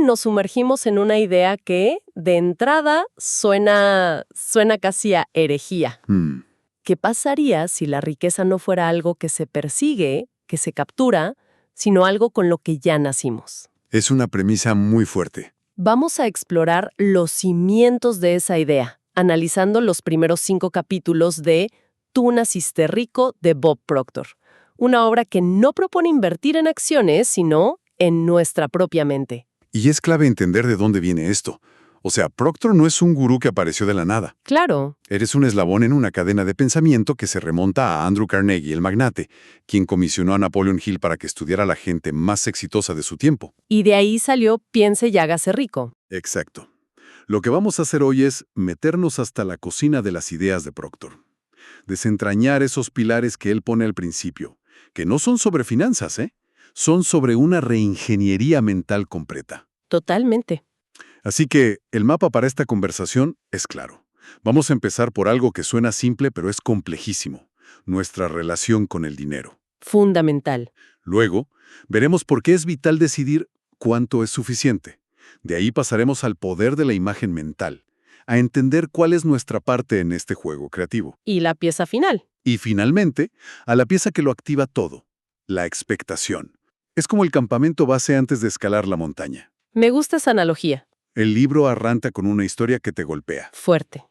nos sumergimos en una idea que, de entrada, suena casi a herejía. ¿Qué pasaría si la riqueza no fuera algo que se persigue, que se captura, sino algo con lo que ya nacimos? Es una premisa muy fuerte. Vamos a explorar los cimientos de esa idea, analizando los primeros 5 capítulos de Tú naciste rico, de Bob Proctor. Una obra que no propone invertir en acciones, sino en nuestra propia mente. Y es clave entender de dónde viene esto. O sea, Proctor no es un gurú que apareció de la nada. Claro. Eres un eslabón en una cadena de pensamiento que se remonta a Andrew Carnegie, el magnate, quien comisionó a Napoleon Hill para que estudiara a la gente más exitosa de su tiempo. Y de ahí salió Piense y hágase rico. Exacto. Lo que vamos a hacer hoy es meternos hasta la cocina de las ideas de Proctor. Desentrañar esos pilares que él pone al principio, que no son sobre finanzas, son sobre una reingeniería mental completa. Totalmente. Así que el mapa para esta conversación es claro. Vamos a empezar por algo que suena simple pero es complejísimo, nuestra relación con el dinero. Fundamental. Luego, veremos por qué es vital decidir cuánto es suficiente. De ahí pasaremos al poder de la imagen mental, a entender cuál es nuestra parte en este juego creativo. Y la pieza final. Y finalmente, a la pieza que lo activa todo, la expectación. Es como el campamento base antes de escalar la montaña. Me gusta esa analogía. El libro arranca con una historia que te golpea. Fuerte.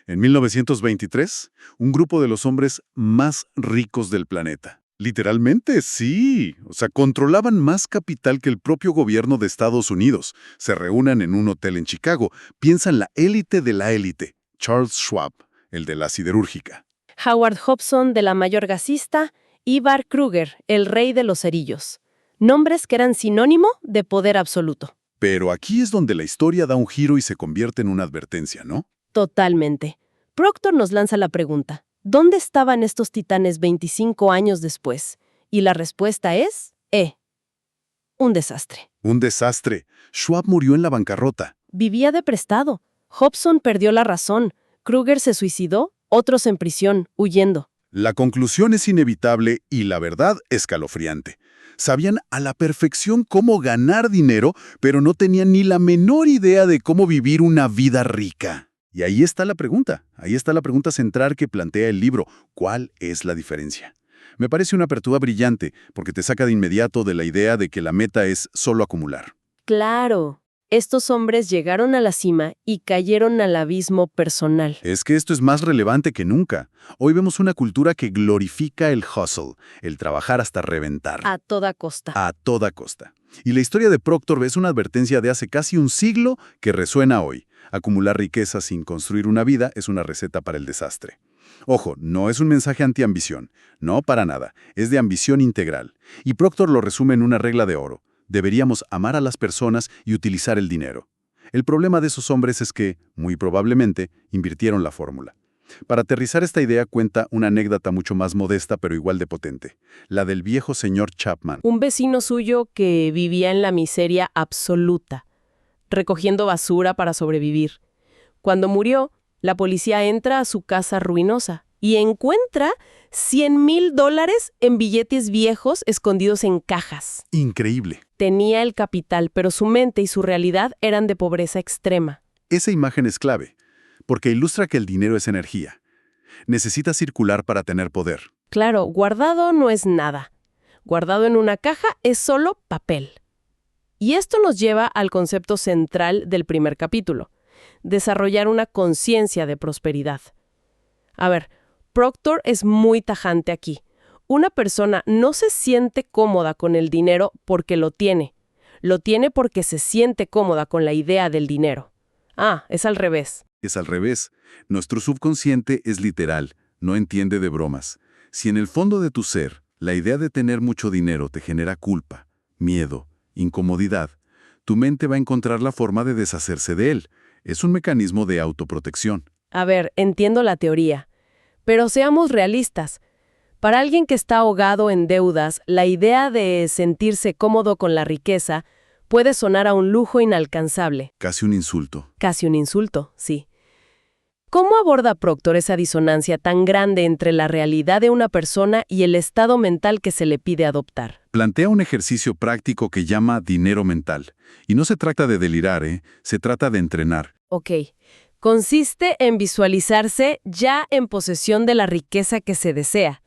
En 1923, un grupo de los hombres más ricos del planeta. Literalmente, sí. O sea, controlaban más capital que el propio gobierno de Estados Unidos. Se reúnen en un hotel en Chicago. Piensan la élite de la élite. Charles Schwab, el de la siderúrgica. Howard Hobson, de la mayor gasista, y Bar Kruger, el rey de los cerillos. Nombres que eran sinónimo de poder absoluto. Pero aquí es donde la historia da un giro y se convierte en una advertencia, ¿no? Totalmente. Proctor nos lanza la pregunta: ¿dónde estaban estos titanes 25 años después? Y la respuesta es, un desastre. Un desastre. Schwab murió en la bancarrota. Vivía de prestado. Hobson perdió la razón. Kruger se suicidó, otros en prisión, huyendo. La conclusión es inevitable y la verdad escalofriante. Sabían a la perfección cómo ganar dinero, pero no tenían ni la menor idea de cómo vivir una vida rica. Y ahí está la pregunta central que plantea el libro. ¿Cuál es la diferencia? Me parece una apertura brillante, porque te saca de inmediato de la idea de que la meta es solo acumular. Claro. Estos hombres llegaron a la cima y cayeron al abismo personal. Es que esto es más relevante que nunca. Hoy vemos una cultura que glorifica el hustle, el trabajar hasta reventar. A toda costa. A toda costa. Y la historia de Proctor es una advertencia de hace casi un siglo que resuena hoy. Acumular riqueza sin construir una vida es una receta para el desastre. Ojo, no es un mensaje anti-ambición. No, para nada. Es de ambición integral. Y Proctor lo resume en una regla de oro. Deberíamos amar a las personas y utilizar el dinero. El problema de esos hombres es que, muy probablemente, invirtieron la fórmula. Para aterrizar esta idea cuenta una anécdota mucho más modesta pero igual de potente, la del viejo señor Chapman. Un vecino suyo que vivía en la miseria absoluta, recogiendo basura para sobrevivir. Cuando murió, la policía entra a su casa ruinosa y encuentra $100,000 en billetes viejos escondidos en cajas. Increíble. Tenía el capital, pero su mente y su realidad eran de pobreza extrema. Esa imagen es clave, porque ilustra que el dinero es energía. Necesita circular para tener poder. Claro, guardado no es nada. Guardado en una caja es solo papel. Y esto nos lleva al concepto central del primer capítulo: desarrollar una conciencia de prosperidad. A ver, Proctor es muy tajante aquí. Una persona no se siente cómoda con el dinero porque lo tiene. Lo tiene porque se siente cómoda con la idea del dinero. Es al revés. Es al revés. Nuestro subconsciente es literal, no entiende de bromas. Si en el fondo de tu ser, la idea de tener mucho dinero te genera culpa, miedo, incomodidad, tu mente va a encontrar la forma de deshacerse de él. Es un mecanismo de autoprotección. A ver, entiendo la teoría. Pero seamos realistas. Para alguien que está ahogado en deudas, la idea de sentirse cómodo con la riqueza puede sonar a un lujo inalcanzable. Casi un insulto. Casi un insulto, sí. ¿Cómo aborda Proctor esa disonancia tan grande entre la realidad de una persona y el estado mental que se le pide adoptar? Plantea un ejercicio práctico que llama dinero mental. Y no se trata de delirar, se trata de entrenar. Ok. Consiste en visualizarse ya en posesión de la riqueza que se desea.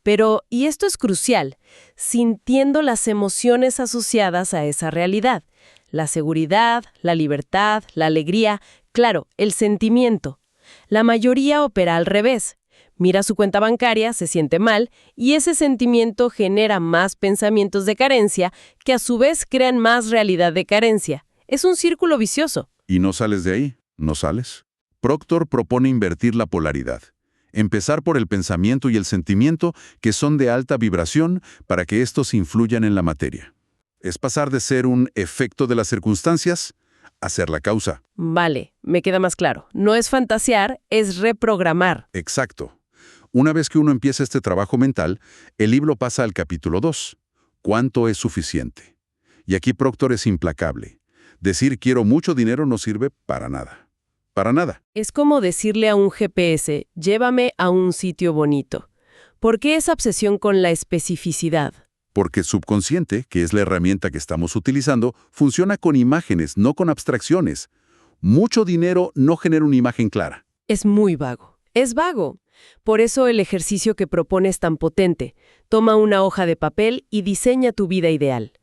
Pero, y esto es crucial, sintiendo las emociones asociadas a esa realidad. La seguridad, la libertad, la alegría, claro, el sentimiento. La mayoría opera al revés. Mira su cuenta bancaria, se siente mal, y ese sentimiento genera más pensamientos de carencia que a su vez crean más realidad de carencia. Es un círculo vicioso. ¿Y no sales de ahí? ¿No sales? Proctor propone invertir la polaridad. Empezar por el pensamiento y el sentimiento, que son de alta vibración, para que estos influyan en la materia. Es pasar de ser un efecto de las circunstancias a ser la causa. Vale, me queda más claro. No es fantasear, es reprogramar. Exacto. Una vez que uno empieza este trabajo mental, el libro pasa al capítulo 2. ¿Cuánto es suficiente? Y aquí Proctor es implacable. Decir quiero mucho dinero no sirve para nada. Para nada. Es como decirle a un GPS, llévame a un sitio bonito. ¿Por qué esa obsesión con la especificidad? Porque el subconsciente, que es la herramienta que estamos utilizando, funciona con imágenes, no con abstracciones. Mucho dinero no genera una imagen clara. Es muy vago. Es vago. Por eso el ejercicio que propone es tan potente. Toma una hoja de papel y diseña tu vida ideal.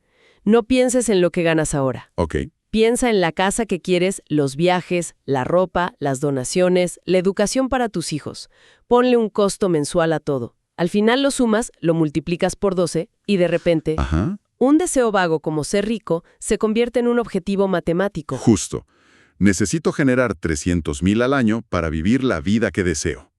No pienses en lo que ganas ahora. Ok. Piensa en la casa que quieres, los viajes, la ropa, las donaciones, la educación para tus hijos. Ponle un costo mensual a todo. Al final lo sumas, lo multiplicas por 12 y de repente, un deseo vago como ser rico se convierte en un objetivo matemático. Justo. Necesito generar 300,000 al año para vivir la vida que deseo.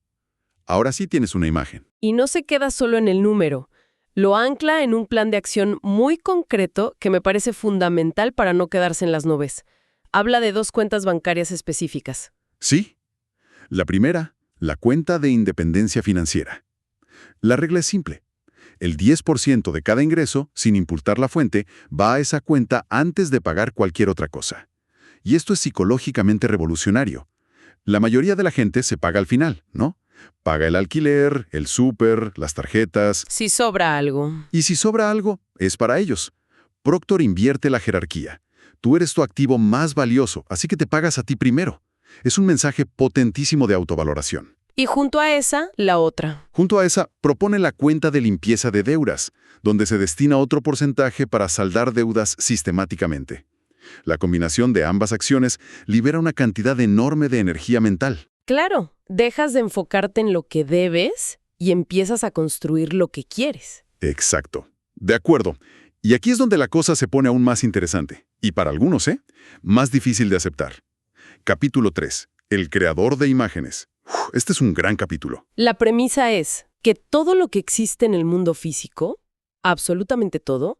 Ahora sí tienes una imagen. Y no se queda solo en el número. Lo ancla en un plan de acción muy concreto que me parece fundamental para no quedarse en las nubes. Habla de 2 cuentas bancarias específicas. Sí. La primera, la cuenta de independencia financiera. La regla es simple. El 10% de cada ingreso, sin importar la fuente, va a esa cuenta antes de pagar cualquier otra cosa. Y esto es psicológicamente revolucionario. La mayoría de la gente se paga al final, ¿no? Paga el alquiler, el súper, las tarjetas. Si sobra algo. Y si sobra algo, es para ellos. Proctor invierte la jerarquía. Tú eres tu activo más valioso, así que te pagas a ti primero. Es un mensaje potentísimo de autovaloración. Y junto a esa, la otra. Junto a esa, propone la cuenta de limpieza de deudas, donde se destina otro porcentaje para saldar deudas sistemáticamente. La combinación de ambas acciones libera una cantidad enorme de energía mental. Claro, dejas de enfocarte en lo que debes y empiezas a construir lo que quieres. Exacto. De acuerdo. Y aquí es donde la cosa se pone aún más interesante. Y para algunos, más difícil de aceptar. Capítulo 3. El creador de imágenes. Este es un gran capítulo. La premisa es que todo lo que existe en el mundo físico, absolutamente todo,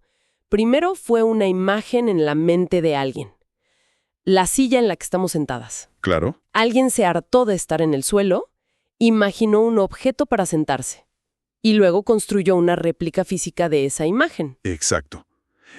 primero fue una imagen en la mente de alguien. La silla en la que estamos sentadas. Claro. Alguien se hartó de estar en el suelo, imaginó un objeto para sentarse y luego construyó una réplica física de esa imagen. Exacto.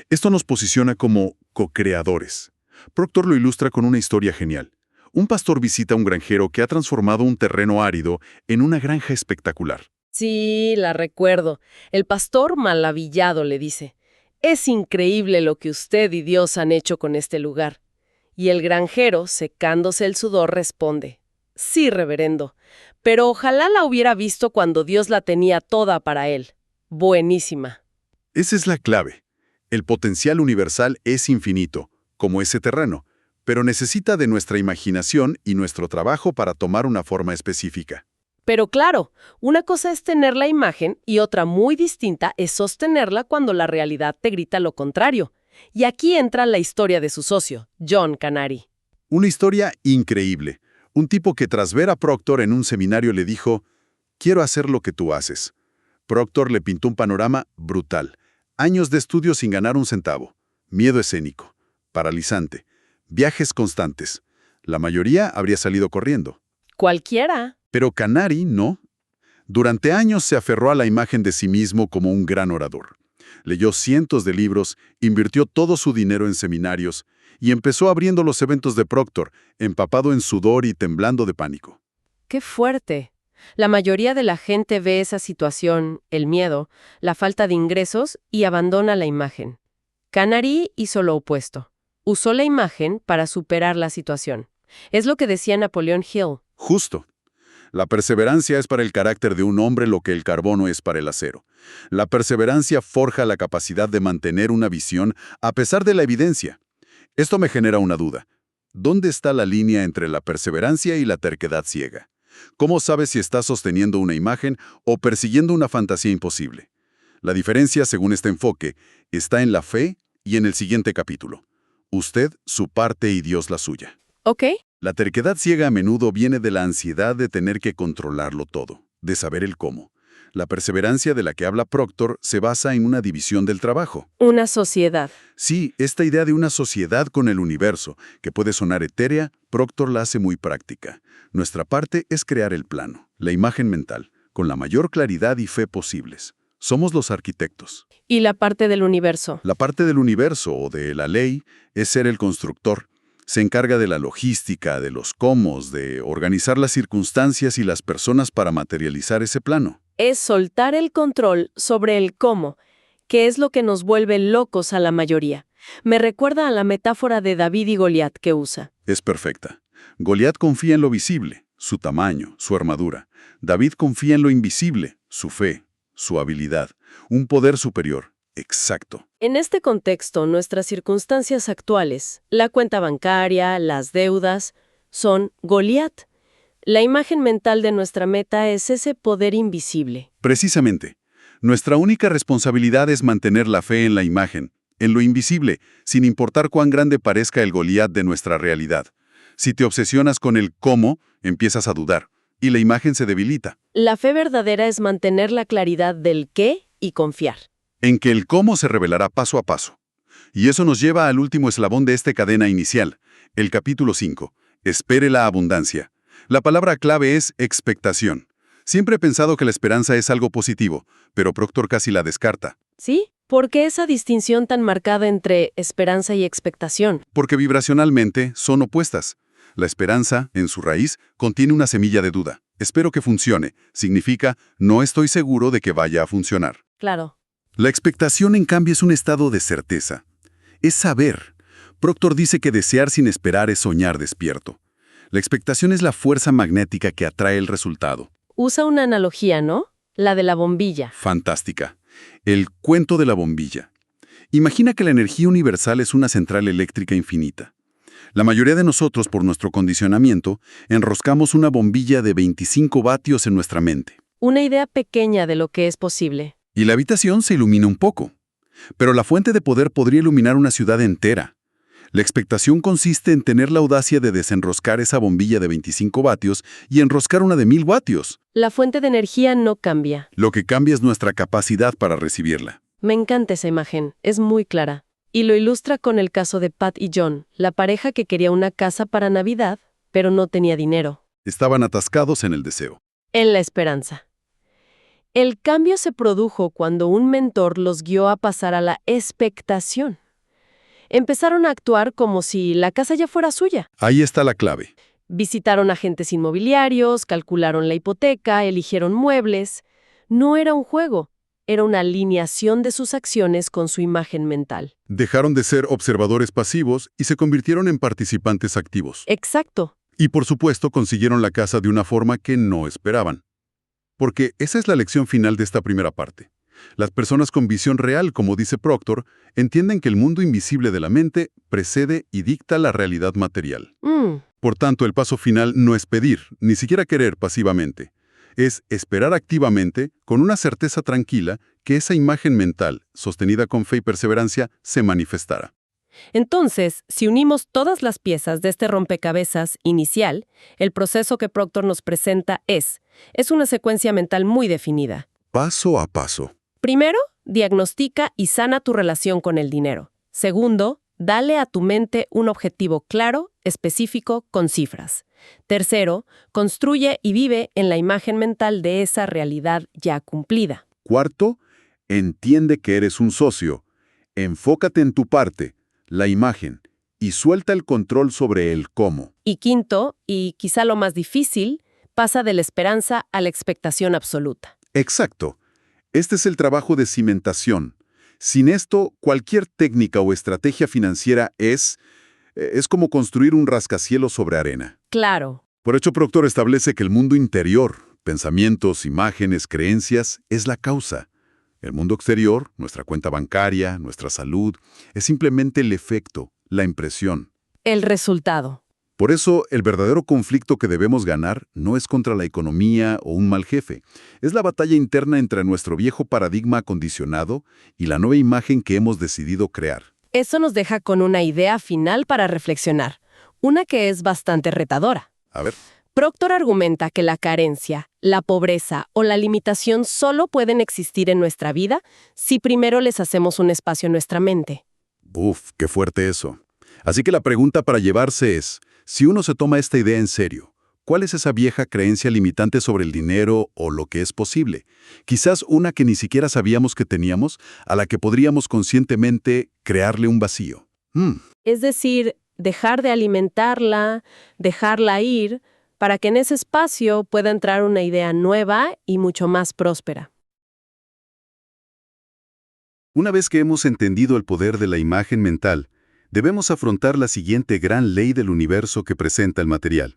Esto nos posiciona como co-creadores. Proctor lo ilustra con una historia genial. Un pastor visita a un granjero que ha transformado un terreno árido en una granja espectacular. Sí, la recuerdo. El pastor maravillado le dice, «Es increíble lo que usted y Dios han hecho con este lugar». Y el granjero, secándose el sudor, responde, «Sí, reverendo, pero ojalá la hubiera visto cuando Dios la tenía toda para él. Buenísima». Esa es la clave. El potencial universal es infinito, como ese terreno, pero necesita de nuestra imaginación y nuestro trabajo para tomar una forma específica. Pero claro, una cosa es tener la imagen y otra muy distinta es sostenerla cuando la realidad te grita lo contrario. Y aquí entra la historia de su socio, John Canary. Una historia increíble. Un tipo que tras ver a Proctor en un seminario le dijo, «Quiero hacer lo que tú haces». Proctor le pintó un panorama brutal. Años de estudio sin ganar un centavo. Miedo escénico. Paralizante. Viajes constantes. La mayoría habría salido corriendo. Cualquiera. Pero Canary no. Durante años se aferró a la imagen de sí mismo como un gran orador. Leyó cientos de libros, invirtió todo su dinero en seminarios y empezó abriendo los eventos de Proctor, empapado en sudor y temblando de pánico. ¡Qué fuerte! La mayoría de la gente ve esa situación, el miedo, la falta de ingresos y abandona la imagen. Canary hizo lo opuesto. Usó la imagen para superar la situación. Es lo que decía Napoleon Hill. Justo. La perseverancia es para el carácter de un hombre lo que el carbono es para el acero. La perseverancia forja la capacidad de mantener una visión a pesar de la evidencia. Esto me genera una duda. ¿Dónde está la línea entre la perseverancia y la terquedad ciega? ¿Cómo sabes si estás sosteniendo una imagen o persiguiendo una fantasía imposible? La diferencia, según este enfoque, está en la fe y en el siguiente capítulo. Usted, su parte y Dios la suya. ¿Ok? La terquedad ciega a menudo viene de la ansiedad de tener que controlarlo todo, de saber el cómo. La perseverancia de la que habla Proctor se basa en una división del trabajo. Una sociedad. Sí, esta idea de una sociedad con el universo, que puede sonar etérea, Proctor la hace muy práctica. Nuestra parte es crear el plano, la imagen mental, con la mayor claridad y fe posibles. Somos los arquitectos. ¿Y la parte del universo? La parte del universo o de la ley es ser el constructor. Se encarga de la logística, de los cómo, de organizar las circunstancias y las personas para materializar ese plano. Es soltar el control sobre el cómo, que es lo que nos vuelve locos a la mayoría. Me recuerda a la metáfora de David y Goliat que usa. Es perfecta. Goliat confía en lo visible, su tamaño, su armadura. David confía en lo invisible, su fe, su habilidad, un poder superior. Exacto. En este contexto, nuestras circunstancias actuales, la cuenta bancaria, las deudas, son Goliat. La imagen mental de nuestra meta es ese poder invisible. Precisamente. Nuestra única responsabilidad es mantener la fe en la imagen, en lo invisible, sin importar cuán grande parezca el Goliat de nuestra realidad. Si te obsesionas con el cómo, empiezas a dudar, y la imagen se debilita. La fe verdadera es mantener la claridad del qué y confiar. En que el cómo se revelará paso a paso. Y eso nos lleva al último eslabón de esta cadena inicial, el capítulo 5. Espere la abundancia. La palabra clave es expectación. Siempre he pensado que la esperanza es algo positivo, pero Proctor casi la descarta. ¿Sí? ¿Por qué esa distinción tan marcada entre esperanza y expectación? Porque vibracionalmente son opuestas. La esperanza, en su raíz, contiene una semilla de duda. Espero que funcione. Significa, no estoy seguro de que vaya a funcionar. Claro. La expectación, en cambio, es un estado de certeza. Es saber. Proctor dice que desear sin esperar es soñar despierto. La expectación es la fuerza magnética que atrae el resultado. Usa una analogía, ¿no? La de la bombilla. Fantástica. El cuento de la bombilla. Imagina que la energía universal es una central eléctrica infinita. La mayoría de nosotros, por nuestro condicionamiento, enroscamos una bombilla de 25 vatios en nuestra mente. Una idea pequeña de lo que es posible. Y la habitación se ilumina un poco. Pero la fuente de poder podría iluminar una ciudad entera. La expectación consiste en tener la audacia de desenroscar esa bombilla de 25 vatios y enroscar una de 1000 vatios. La fuente de energía no cambia. Lo que cambia es nuestra capacidad para recibirla. Me encanta esa imagen, es muy clara. Y lo ilustra con el caso de Pat y John, la pareja que quería una casa para Navidad, pero no tenía dinero. Estaban atascados en el deseo. En la esperanza. El cambio se produjo cuando un mentor los guió a pasar a la expectación. Empezaron a actuar como si la casa ya fuera suya. Ahí está la clave. Visitaron agentes inmobiliarios, calcularon la hipoteca, eligieron muebles. No era un juego, era una alineación de sus acciones con su imagen mental. Dejaron de ser observadores pasivos y se convirtieron en participantes activos. Exacto. Y por supuesto consiguieron la casa de una forma que no esperaban. Porque esa es la lección final de esta primera parte. Las personas con visión real, como dice Proctor, entienden que el mundo invisible de la mente precede y dicta la realidad material. Por tanto, el paso final no es pedir, ni siquiera querer pasivamente. Es esperar activamente, con una certeza tranquila, que esa imagen mental, sostenida con fe y perseverancia, se manifestará. Entonces, si unimos todas las piezas de este rompecabezas inicial, el proceso que Proctor nos presenta es una secuencia mental muy definida. Paso a paso. Primero, diagnostica y sana tu relación con el dinero. Segundo, dale a tu mente un objetivo claro, específico, con cifras. Tercero, construye y vive en la imagen mental de esa realidad ya cumplida. Cuarto, entiende que eres un socio. Enfócate en tu parte, la imagen, y suelta el control sobre el cómo. Y quinto, y quizá lo más difícil, Pasa de la esperanza a la expectación absoluta. Exacto. Este es el trabajo de cimentación. Sin esto, cualquier técnica o estrategia financiera es como construir un rascacielos sobre arena. Claro. Por hecho, Proctor establece que el mundo interior, pensamientos, imágenes, creencias, es la causa. El mundo exterior, nuestra cuenta bancaria, nuestra salud, es simplemente el efecto, la impresión. El resultado. Por eso, el verdadero conflicto que debemos ganar no es contra la economía o un mal jefe. Es la batalla interna entre nuestro viejo paradigma acondicionado y la nueva imagen que hemos decidido crear. Eso nos deja con una idea final para reflexionar, una que es bastante retadora. A ver. Proctor argumenta que la carencia, la pobreza o la limitación solo pueden existir en nuestra vida si primero les hacemos un espacio en nuestra mente. Uf, qué fuerte eso. Así que la pregunta para llevarse es, si uno se toma esta idea en serio, ¿cuál es esa vieja creencia limitante sobre el dinero o lo que es posible? Quizás una que ni siquiera sabíamos que teníamos, a la que podríamos conscientemente crearle un vacío. Es decir, dejar de alimentarla, dejarla ir, para que en ese espacio pueda entrar una idea nueva y mucho más próspera. Una vez que hemos entendido el poder de la imagen mental, debemos afrontar la siguiente gran ley del universo que presenta el material,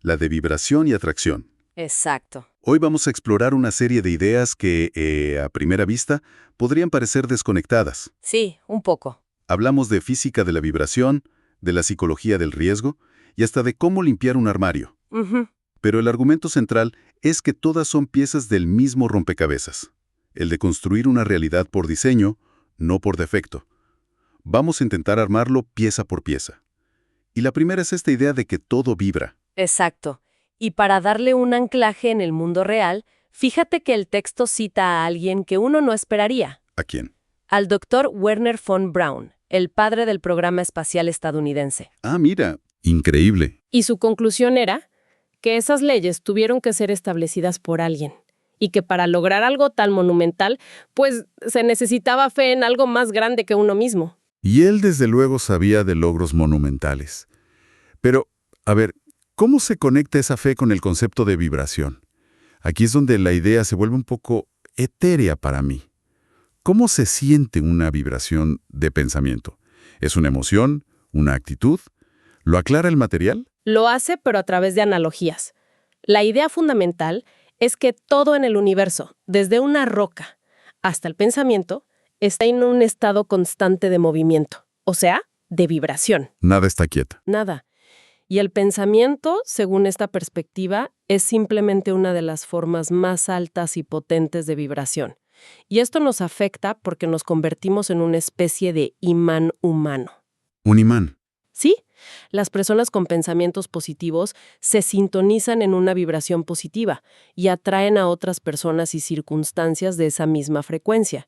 la de vibración y atracción. Exacto. Hoy vamos a explorar una serie de ideas que, a primera vista, podrían parecer desconectadas. Sí, un poco. Hablamos de física de la vibración, de la psicología del riesgo y hasta de cómo limpiar un armario. Pero el argumento central es que todas son piezas del mismo rompecabezas, el de construir una realidad por diseño, no por defecto. Vamos a intentar armarlo pieza por pieza. Y la primera es esta idea de que todo vibra. Exacto. Y para darle un anclaje en el mundo real, fíjate que el texto cita a alguien que uno no esperaría. ¿A quién? Al Dr. Wernher von Braun, el padre del programa espacial estadounidense. Ah, mira, increíble. Y su conclusión era que esas leyes tuvieron que ser establecidas por alguien, y que para lograr algo tan monumental, pues se necesitaba fe en algo más grande que uno mismo. Y él desde luego sabía de logros monumentales. Pero, a ver, ¿cómo se conecta esa fe con el concepto de vibración? Aquí es donde la idea se vuelve un poco etérea para mí. ¿Cómo se siente una vibración de pensamiento? ¿Es una emoción? ¿Una actitud? ¿Lo aclara el material? Lo hace, pero a través de analogías. La idea fundamental es que todo en el universo, desde una roca hasta el pensamiento, está en un estado constante de movimiento, o sea, de vibración. Nada está quieto. Nada. Y el pensamiento, según esta perspectiva, es simplemente una de las formas más altas y potentes de vibración. Y esto nos afecta porque nos convertimos en una especie de imán humano. ¿Un imán? Sí, las personas con pensamientos positivos se sintonizan en una vibración positiva y atraen a otras personas y circunstancias de esa misma frecuencia.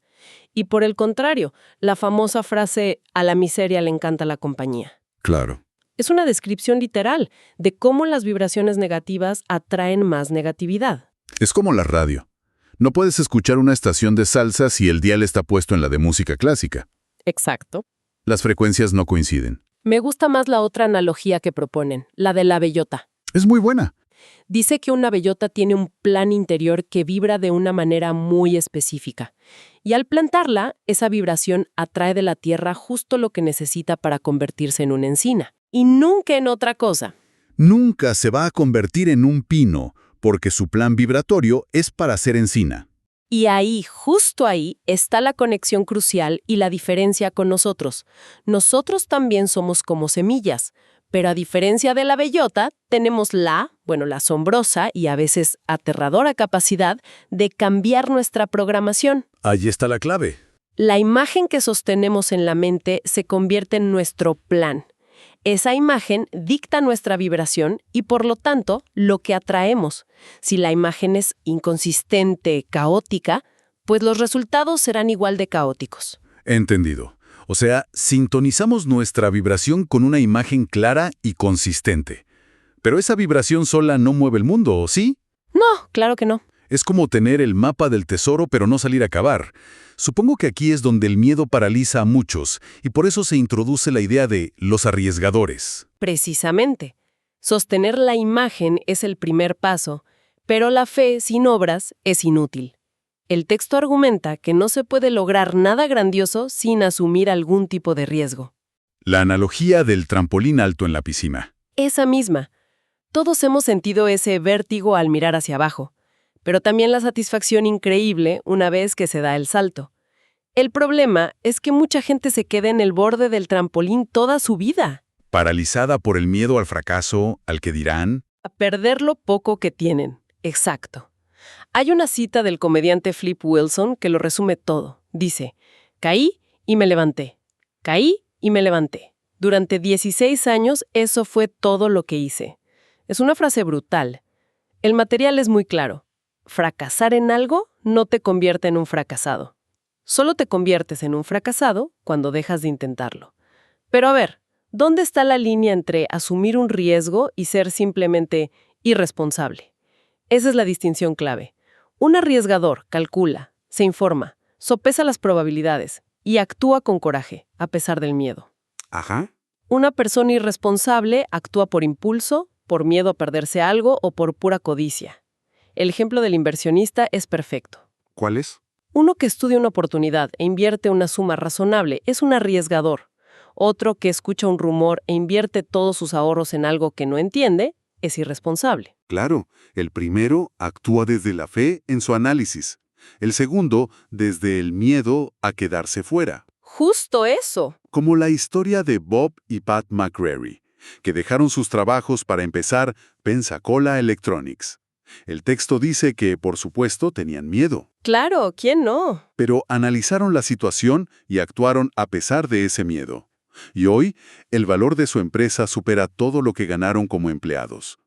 Y por el contrario, la famosa frase «a la miseria le encanta la compañía». Claro. Es una descripción literal de cómo las vibraciones negativas atraen más negatividad. Es como la radio. No puedes escuchar una estación de salsa si el dial está puesto en la de música clásica. Exacto. Las frecuencias no coinciden. Me gusta más la otra analogía que proponen, la de la bellota. Es muy buena. Dice que una bellota tiene un plan interior que vibra de una manera muy específica. Y al plantarla, esa vibración atrae de la tierra justo lo que necesita para convertirse en una encina. Y nunca en otra cosa. Nunca se va a convertir en un pino, porque su plan vibratorio es para ser encina. Y ahí, justo ahí, está la conexión crucial y la diferencia con nosotros. Nosotros también somos como semillas, pero a diferencia de la bellota, tenemos la asombrosa y a veces aterradora capacidad de cambiar nuestra programación. Allí está la clave. La imagen que sostenemos en la mente se convierte en nuestro plan. Esa imagen dicta nuestra vibración y, por lo tanto, lo que atraemos. Si la imagen es inconsistente, caótica, pues los resultados serán igual de caóticos. Entendido. O sea, sintonizamos nuestra vibración con una imagen clara y consistente. Pero esa vibración sola no mueve el mundo, ¿o sí? No, claro que no. Es como tener el mapa del tesoro pero no salir a cavar. Supongo que aquí es donde el miedo paraliza a muchos y por eso se introduce la idea de los arriesgadores. Precisamente. Sostener la imagen es el primer paso, pero la fe sin obras es inútil. El texto argumenta que no se puede lograr nada grandioso sin asumir algún tipo de riesgo. La analogía del trampolín alto en la piscina. Esa misma. Todos hemos sentido ese vértigo al mirar hacia abajo, pero también la satisfacción increíble una vez que se da el salto. El problema es que mucha gente se queda en el borde del trampolín toda su vida, Paralizada por el miedo al fracaso, al que dirán. a perder lo poco que tienen. Exacto. Hay una cita del comediante Flip Wilson que lo resume todo. Dice, caí y me levanté. Caí y me levanté. Durante 16 años eso fue todo lo que hice. Es una frase brutal. El material es muy claro. Fracasar en algo no te convierte en un fracasado. Solo te conviertes en un fracasado cuando dejas de intentarlo. Pero a ver, ¿dónde está la línea entre asumir un riesgo y ser simplemente irresponsable? Esa es la distinción clave. Un arriesgador calcula, se informa, sopesa las probabilidades y actúa con coraje, a pesar del miedo. Ajá. Una persona irresponsable actúa por impulso, por miedo a perderse algo o por pura codicia. El ejemplo del inversionista es perfecto. ¿Cuál es? Uno que estudia una oportunidad e invierte una suma razonable es un arriesgador. Otro que escucha un rumor e invierte todos sus ahorros en algo que no entiende es irresponsable. Claro, el primero actúa desde la fe en su análisis. El segundo, desde el miedo a quedarse fuera. Justo eso. Como la historia de Bob y Pat McCreary, que dejaron sus trabajos para empezar Pensacola Electronics. El texto dice que, por supuesto, tenían miedo, Claro, ¿quién no? pero analizaron la situación y actuaron a pesar de ese miedo. Y hoy, el valor de su empresa supera todo lo que ganaron como empleados.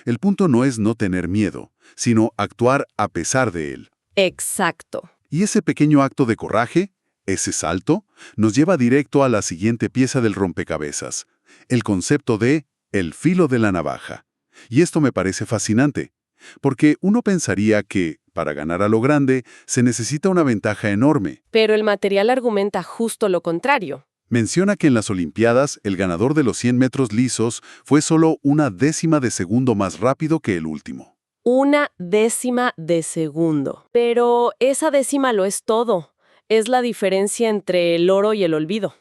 El punto no es no tener miedo, sino actuar a pesar de él. Exacto. Y ese pequeño acto de coraje, ese salto, nos lleva directo a la siguiente pieza del rompecabezas, el concepto de el filo de la navaja. Y esto me parece fascinante, porque uno pensaría que, para ganar a lo grande, se necesita una ventaja enorme. Pero el material argumenta justo lo contrario. Menciona que en las Olimpiadas, el ganador de los 100 metros lisos fue solo 1/10 de segundo más rápido que el último. 1/10 de segundo. Pero esa décima lo es todo. Es la diferencia entre el oro y el olvido.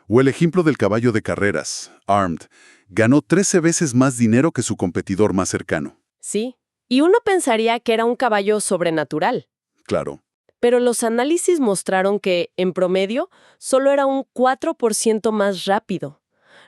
O el ejemplo del caballo de carreras, Armed, ganó 13 veces más dinero que su competidor más cercano. Sí. Y uno pensaría que era un caballo sobrenatural. Claro. Pero los análisis mostraron que, en promedio, solo era un 4% más rápido.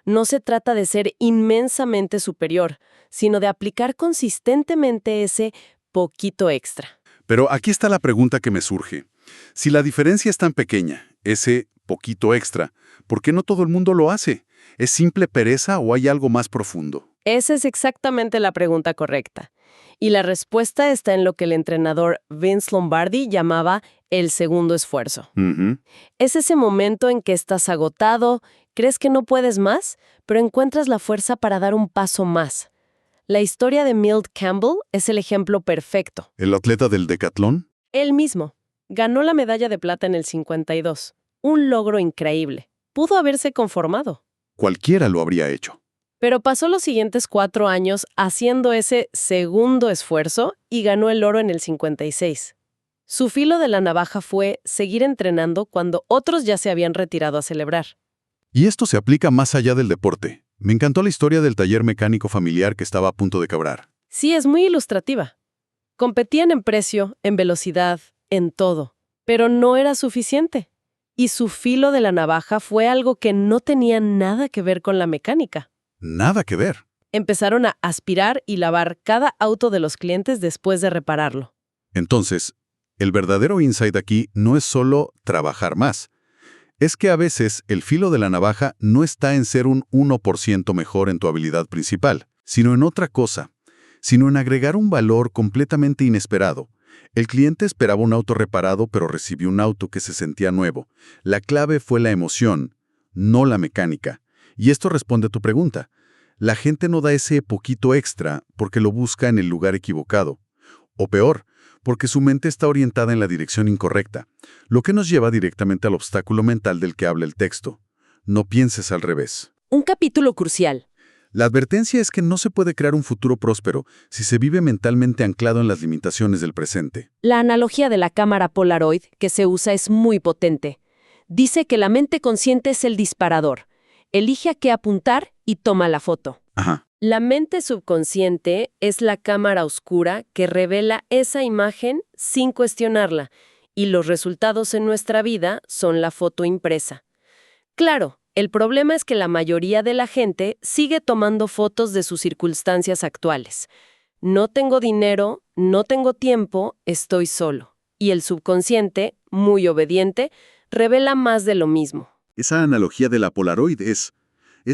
No se trata de ser inmensamente superior, sino de aplicar consistentemente ese poquito extra. Pero aquí está la pregunta que me surge. Si la diferencia es tan pequeña, ese poquito extra, ¿por qué no todo el mundo lo hace? ¿Es simple pereza o hay algo más profundo? Esa es exactamente la pregunta correcta. Y la respuesta está en lo que el entrenador Vince Lombardi llamaba el segundo esfuerzo. Es ese momento en que estás agotado, crees que no puedes más, pero encuentras la fuerza para dar un paso más. La historia de Milt Campbell es el ejemplo perfecto. ¿El atleta del decatlón? Él mismo ganó la medalla de plata en el 52. Un logro increíble. Pudo haberse conformado. Cualquiera lo habría hecho. Pero pasó los siguientes 4 años haciendo ese segundo esfuerzo y ganó el oro en el 56. Su filo de la navaja fue seguir entrenando cuando otros ya se habían retirado a celebrar. Y esto se aplica más allá del deporte. Me encantó la historia del taller mecánico familiar que estaba a punto de quebrar. Sí, es muy ilustrativa. Competían en precio, en velocidad, en todo. Pero no era suficiente. Y su filo de la navaja fue algo que no tenía nada que ver con la mecánica. Nada que ver. Empezaron a aspirar y lavar cada auto de los clientes después de repararlo. Entonces, el verdadero insight aquí no es solo trabajar más. Es que a veces el filo de la navaja no está en ser un 1% mejor en tu habilidad principal, sino en otra cosa, sino en agregar un valor completamente inesperado. El cliente esperaba un auto reparado, pero recibió un auto que se sentía nuevo. La clave fue la emoción, no la mecánica. Y esto responde a tu pregunta. La gente no da ese poquito extra porque lo busca en el lugar equivocado. O peor, porque su mente está orientada en la dirección incorrecta, lo que nos lleva directamente al obstáculo mental del que habla el texto. No pienses al revés. Un capítulo crucial. La advertencia es que no se puede crear un futuro próspero si se vive mentalmente anclado en las limitaciones del presente. La analogía de la cámara Polaroid que se usa es muy potente. Dice que la mente consciente es el disparador. Elige a qué apuntar y toma la foto. Ajá. La mente subconsciente es la cámara oscura que revela esa imagen sin cuestionarla, y los resultados en nuestra vida son la foto impresa. Claro, el problema es que la mayoría de la gente sigue tomando fotos de sus circunstancias actuales. No tengo dinero, no tengo tiempo, estoy solo. Y el subconsciente, muy obediente, revela más de lo mismo. Esa analogía de la Polaroid es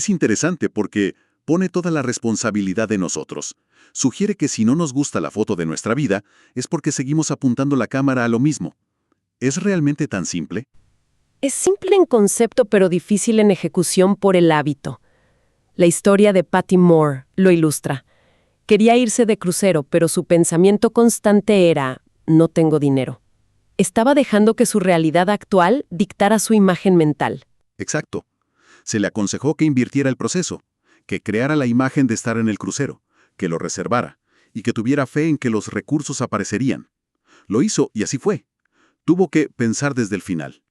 interesante porque pone toda la responsabilidad de nosotros. Sugiere que si no nos gusta la foto de nuestra vida, es porque seguimos apuntando la cámara a lo mismo. ¿Es realmente tan simple? Es simple en concepto pero difícil en ejecución por el hábito. La historia de Patty Moore lo ilustra. Quería irse de crucero, pero su pensamiento constante era, no tengo dinero. Estaba dejando que su realidad actual dictara su imagen mental. Exacto. Se le aconsejó que invirtiera el proceso, que creara la imagen de estar en el crucero, que lo reservara y que tuviera fe en que los recursos aparecerían. Lo hizo y así fue. Tuvo que pensar desde el final.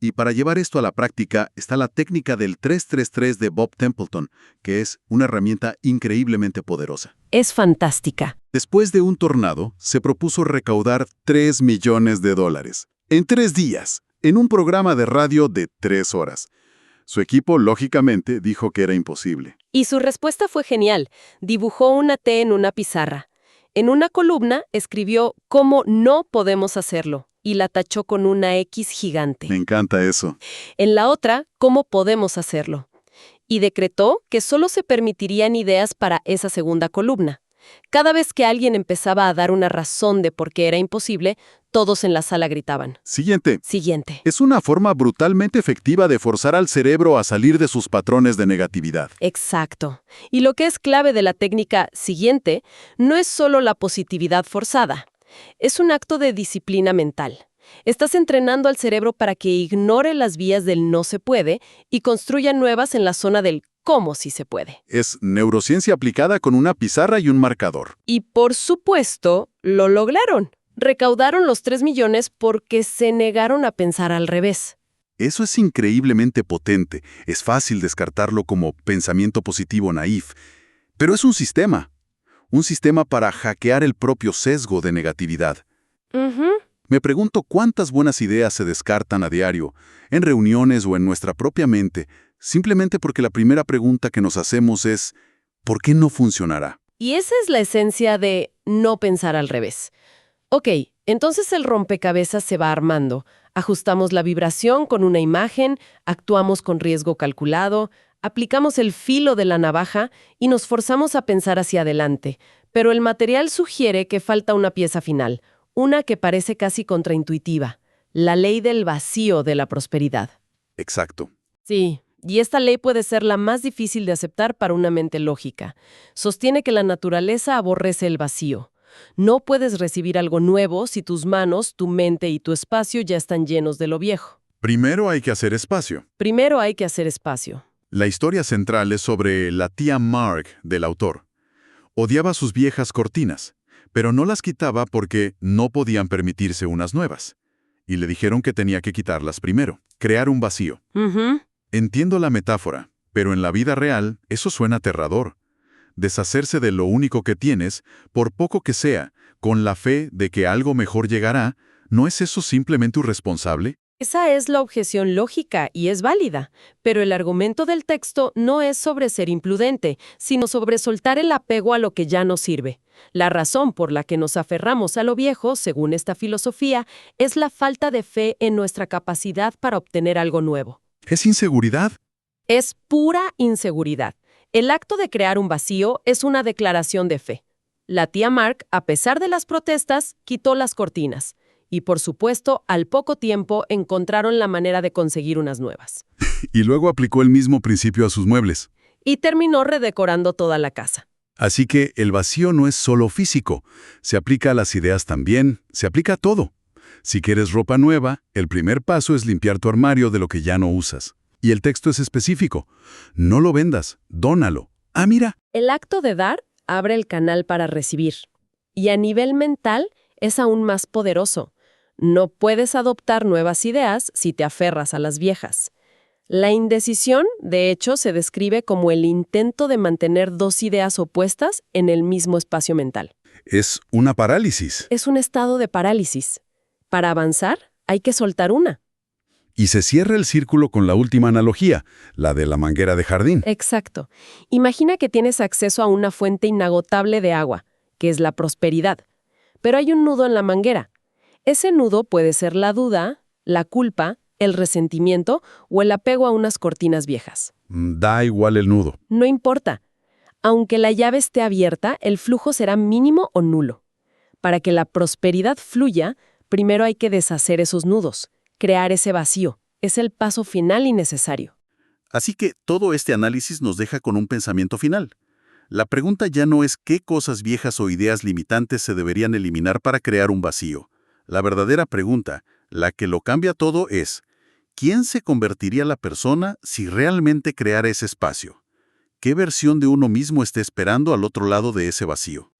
Y para llevar esto a la práctica está la técnica del 333 de Bob Templeton, que es una herramienta increíblemente poderosa. Es fantástica. Después de un tornado, se propuso recaudar $3 millones en 3 días, en un programa de radio de 3 horas. Su equipo, lógicamente, dijo que era imposible. Y su respuesta fue genial. Dibujó una T en una pizarra. En una columna escribió cómo no podemos hacerlo y la tachó con una X gigante. Me encanta eso. En la otra, cómo podemos hacerlo. Y decretó que solo se permitirían ideas para esa segunda columna. Cada vez que alguien empezaba a dar una razón de por qué era imposible, todos en la sala gritaban. Siguiente. Siguiente. Es una forma brutalmente efectiva de forzar al cerebro a salir de sus patrones de negatividad. Exacto. Y lo que es clave de la técnica siguiente no es solo la positividad forzada. Es un acto de disciplina mental. Estás entrenando al cerebro para que ignore las vías del no se puede y construya nuevas en la zona del cómo sí se puede. Es neurociencia aplicada con una pizarra y un marcador. Y por supuesto, lo lograron. Recaudaron los 3 millones porque se negaron a pensar al revés. Eso es increíblemente potente. Es fácil descartarlo como pensamiento positivo naif. Pero es un sistema. Un sistema para hackear el propio sesgo de negatividad. Me pregunto cuántas buenas ideas se descartan a diario, en reuniones o en nuestra propia mente, simplemente porque la primera pregunta que nos hacemos es ¿por qué no funcionará? Y esa es la esencia de no pensar al revés. Ok, entonces el rompecabezas se va armando. Ajustamos la vibración con una imagen, actuamos con riesgo calculado, aplicamos el filo de la navaja y nos forzamos a pensar hacia adelante. Pero el material sugiere que falta una pieza final, una que parece casi contraintuitiva, la ley del vacío de la prosperidad. Exacto. Sí, y esta ley puede ser la más difícil de aceptar para una mente lógica. Sostiene que la naturaleza aborrece el vacío. No puedes recibir algo nuevo si tus manos, tu mente y tu espacio ya están llenos de lo viejo. Primero hay que hacer espacio. Primero hay que hacer espacio. La historia central es sobre la tía Marg del autor. Odiaba sus viejas cortinas, pero no las quitaba porque no podían permitirse unas nuevas. Y le dijeron que tenía que quitarlas primero, crear un vacío. Entiendo la metáfora, pero en la vida real eso suena aterrador. Deshacerse de lo único que tienes, por poco que sea, con la fe de que algo mejor llegará, ¿no es eso simplemente irresponsable? Esa es la objeción lógica y es válida, pero el argumento del texto no es sobre ser imprudente, sino sobre soltar el apego a lo que ya no sirve. La razón por la que nos aferramos a lo viejo, según esta filosofía, es la falta de fe en nuestra capacidad para obtener algo nuevo. ¿Es inseguridad? Es pura inseguridad. El acto de crear un vacío es una declaración de fe. La tía Marg, a pesar de las protestas, quitó las cortinas. Y por supuesto, al poco tiempo encontraron la manera de conseguir unas nuevas. Y luego aplicó el mismo principio a sus muebles. Y terminó redecorando toda la casa. Así que el vacío no es solo físico. Se aplica a las ideas también, se aplica a todo. Si quieres ropa nueva, el primer paso es limpiar tu armario de lo que ya no usas. Y el texto es específico. No lo vendas, dónalo. Ah, mira. El acto de dar abre el canal para recibir. Y a nivel mental es aún más poderoso. No puedes adoptar nuevas ideas si te aferras a las viejas. La indecisión, de hecho, se describe como el intento de mantener dos ideas opuestas en el mismo espacio mental. Es una parálisis. Es un estado de parálisis. Para avanzar, hay que soltar una. Y se cierra el círculo con la última analogía, la de la manguera de jardín. Exacto. Imagina que tienes acceso a una fuente inagotable de agua, que es la prosperidad. Pero hay un nudo en la manguera. Ese nudo puede ser la duda, la culpa, el resentimiento o el apego a unas cortinas viejas. Da igual el nudo. No importa. Aunque la llave esté abierta, el flujo será mínimo o nulo. Para que la prosperidad fluya, primero hay que deshacer esos nudos, crear ese vacío. Es el paso final y necesario. Así que todo este análisis nos deja con un pensamiento final. La pregunta ya no es qué cosas viejas o ideas limitantes se deberían eliminar para crear un vacío. La verdadera pregunta, la que lo cambia todo, es ¿quién se convertiría la persona si realmente creara ese espacio? ¿Qué versión de uno mismo está esperando al otro lado de ese vacío?